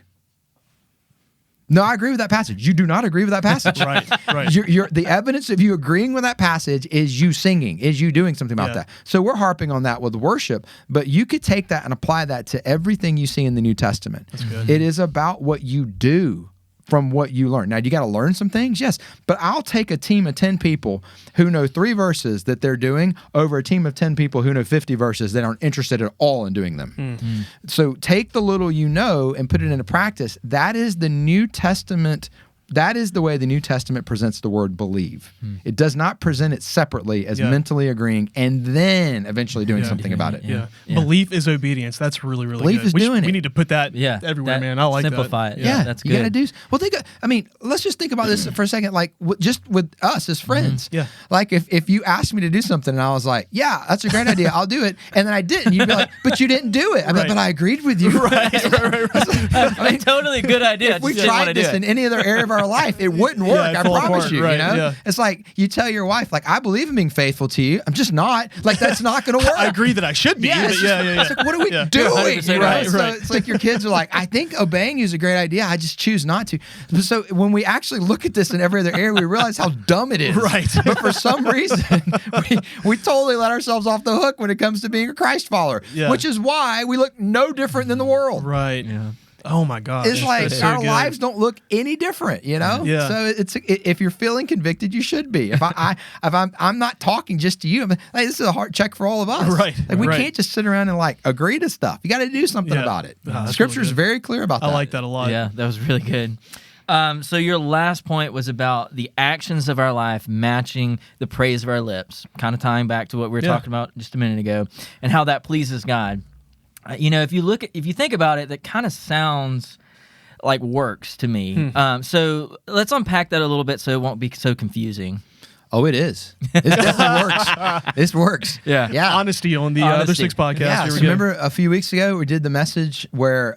No, I agree with that passage. You do not agree with that passage. Right. The evidence of you agreeing with that passage is you singing, is you doing something about that. So we're harping on that with worship, but you could take that and apply that to everything you see in the New Testament. That's good. It is about what you do from what you learn. Now, you got to learn some things, yes, but I'll take a team of 10 people who know 3 verses that they're doing over a team of 10 people who know 50 verses that aren't interested at all in doing them. Mm-hmm. So take the little you know and put it into practice. That is the New Testament. That is the way the New Testament presents the word believe. It does not present it separately as mentally agreeing and then eventually doing something about it. Yeah. Belief is obedience. That's really, really Belief good. is doing it. We need to put that everywhere, man. I like simplify that. it. Yeah, that's you good. got to do. Well, let's just think about this for a second. Like just with us as friends. Yeah. Like if you asked me to do something and I was like, yeah, that's a great idea, I'll do it, and then I didn't, you'd be like, but you didn't do it. I'm like, but I agreed with you. Right. I mean, totally good idea. If we tried this in any other area of our life, it wouldn't work. Yeah, I fall promise apart. you. Right, You know, yeah. it's like you tell your wife, like, I believe in being faithful to you. I'm just not. Like that's not going to work. I agree that I should be. Yeah, but yeah. It's like, what are we Yeah. doing? 100% You know? right. So it's like your kids are like, I think obeying you is a great idea. I just choose not to. So when we actually look at this in every other area, we realize how dumb it is. Right. But for some reason, we totally let ourselves off the hook when it comes to being a Christ follower, Yeah. which is why we look no different than the world. Right. Yeah. Oh my gosh. It's like That's so our good. lives don't look any different, you know. Yeah. So if you're feeling convicted, you should be. If I'm not talking just to you, I'm like, this is a heart check for all of us. Right, Like we right. can't just sit around and like agree to stuff. You got to do something Yeah. about it. that's Scripture really is good. very clear about that. I like that a lot. Yeah, that was really good. So your last point was about the actions of our life matching the praise of our lips, kind of tying back to what we were talking about just a minute ago, and how that pleases God. If you think about it, that kind of sounds like works to me. So let's unpack that a little bit so it won't be so confusing. Oh, it is. It definitely works. This works. Yeah. Yeah. Honesty on the Other Honesty. Six podcast. Yeah. Here So we go. remember a few weeks ago we did the message where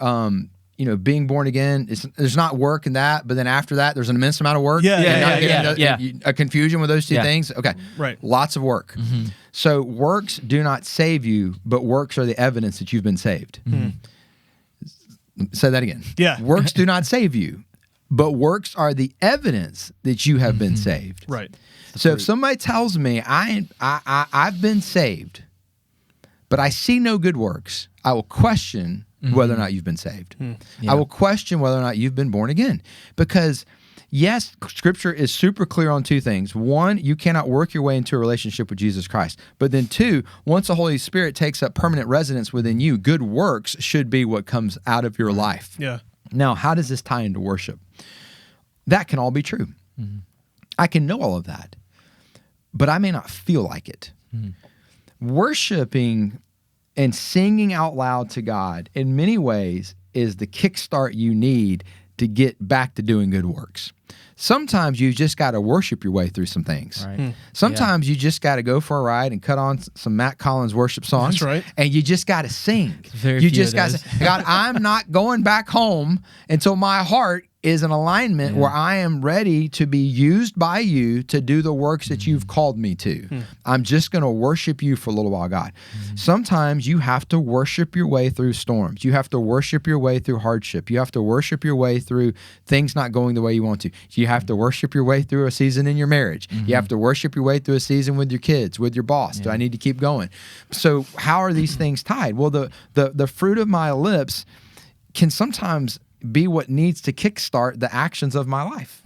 being born again there's not work in that, but then after that there's an immense amount of work. Yeah, And not yeah, getting a confusion with those two Yeah. things. Okay. Right. Lots of work. So works do not save you, but works are the evidence that you've been saved. Say that again. Yeah. Works do not save you, but works are the evidence that you have been saved. Right. So if somebody tells me I've been saved, but I see no good works, I will question whether or not you've been saved. Yeah. I will question whether or not you've been born again. Because yes, Scripture is super clear on two things. One, you cannot work your way into a relationship with Jesus Christ. But then two, once the Holy Spirit takes up permanent residence within you, good works should be what comes out of your life. Yeah. Now, how does this tie into worship? That can all be true. I can know all of that, but I may not feel like it. Worshiping and singing out loud to God in many ways is the kickstart you need to get back to doing good works. Sometimes you just got to worship your way through some things. Right. Sometimes you just got to go for a ride and cut on some Matt Collins worship songs. That's right. And you just got to sing. Very You few just of got to those. say, God, I'm not going back home until my heart is in alignment where I am ready to be used by you to do the works that you've called me to. I'm just going to worship you for a little while, God. Sometimes you have to worship your way through storms. You have to worship your way through hardship. You have to worship your way through things not going the way you want to. You have to worship your way through a season in your marriage. You have to worship your way through a season with your kids, with your boss. Do I need to keep going? So how are these things tied? Well, the fruit of my lips can sometimes be what needs to kickstart the actions of my life.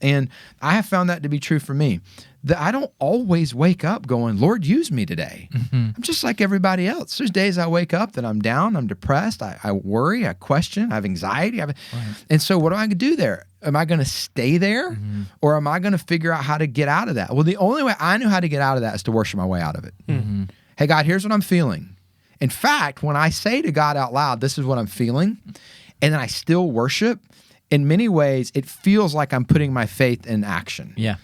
And I have found that to be true for me. That I don't always wake up going, Lord, use me today. I'm just like everybody else. There's days I wake up that I'm down, I'm depressed, I worry, I question, I have anxiety. And so what do I do there? Am I going to stay there or am I going to figure out how to get out of that? Well, the only way I know how to get out of that is to worship my way out of it. Hey, God, here's what I'm feeling. In fact, when I say to God out loud, this is what I'm feeling, and then I still worship, in many ways, it feels like I'm putting my faith in action. Yeah.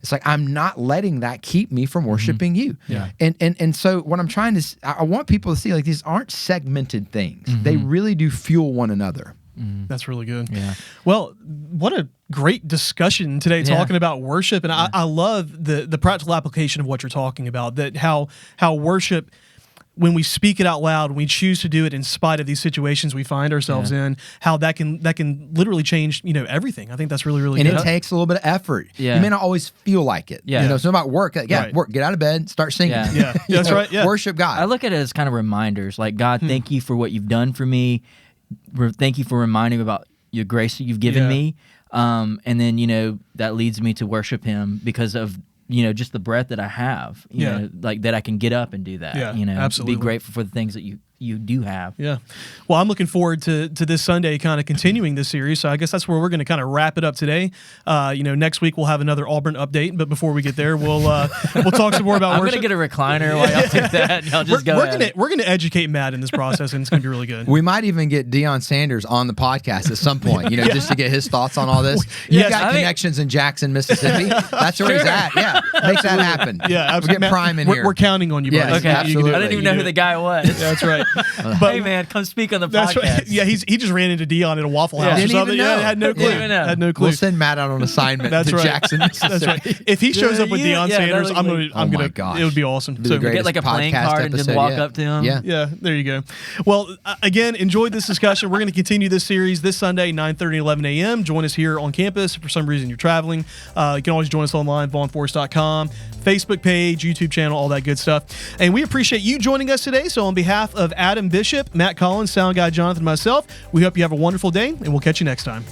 It's like I'm not letting that keep me from worshiping you. Yeah. And so what I'm trying to, I want people to see, like, these aren't segmented things. They really do fuel one another. That's really good. Yeah. Well, what a great discussion today talking about worship. And I love the practical application of what you're talking about, that how worship, when we speak it out loud, when we choose to do it in spite of these situations we find ourselves in, how that can literally change, everything. I think that's really, really And good. it takes a little bit of effort. Yeah. You may not always feel like it. Yeah. It's not about work. Right. Work. Get out of bed, start singing. Yeah. Yeah. You That's know, right. Yeah. Worship God. I look at it as kind of reminders, like, God, thank you for what you've done for me. Thank you for reminding me about your grace that you've given Yeah. me. And then, that leads me to worship him because of, just the breath that I have, like that I can get up and do that, Yeah, be absolutely. grateful for the things that you do have. Yeah. Well, I'm looking forward to this Sunday kind of continuing this series. So I guess that's where we're going to kind of wrap it up today. Next week we'll have another Auburn update, but before we get there, we'll talk some more about I'm worship. going to get a recliner while y'all do that. And I'll just go at it. We're gonna educate Matt in this process, and it's gonna be really good. We might even get Deion Sanders on the podcast at some point, just to get his thoughts on all this. Yes, He's got I think- connections in Jackson, Mississippi. That's where he's at. Yeah, make that happen. Yeah, we'll absolutely. get Matt, Prime in we're, here. We're counting on you, Yes, buddy. Okay, You can do absolutely. it. I didn't even You know can who do the it. guy was. That's right. But Hey man, come speak on the that's podcast. right. Yeah, he just ran into Dion at a Waffle House or Didn't something. even Yeah, know. had no clue. Didn't even know. Had no clue. We'll send Matt out on assignment That's to right. Jackson, Mississippi. That's right. If he shows up with Yeah, Deion yeah, Sanders, that'd I'm be gonna, like- I'm Oh gonna. my gosh. It would be awesome. Be the So greatest Get like a playing podcast card and just episode walk yet. up to him. Yeah. yeah, there you go. Well, again, enjoyed this discussion. We're going to continue this series this Sunday, 9:30 and 11 a.m. Join us here on campus. If for some reason you're traveling, you can always join us online, vaughnforest.com, Facebook page, YouTube channel, all that good stuff. And we appreciate you joining us today. So on behalf of Adam Bishop, Matt Collins, Sound Guy Jonathan, and myself, we hope you have a wonderful day, and we'll catch you next time.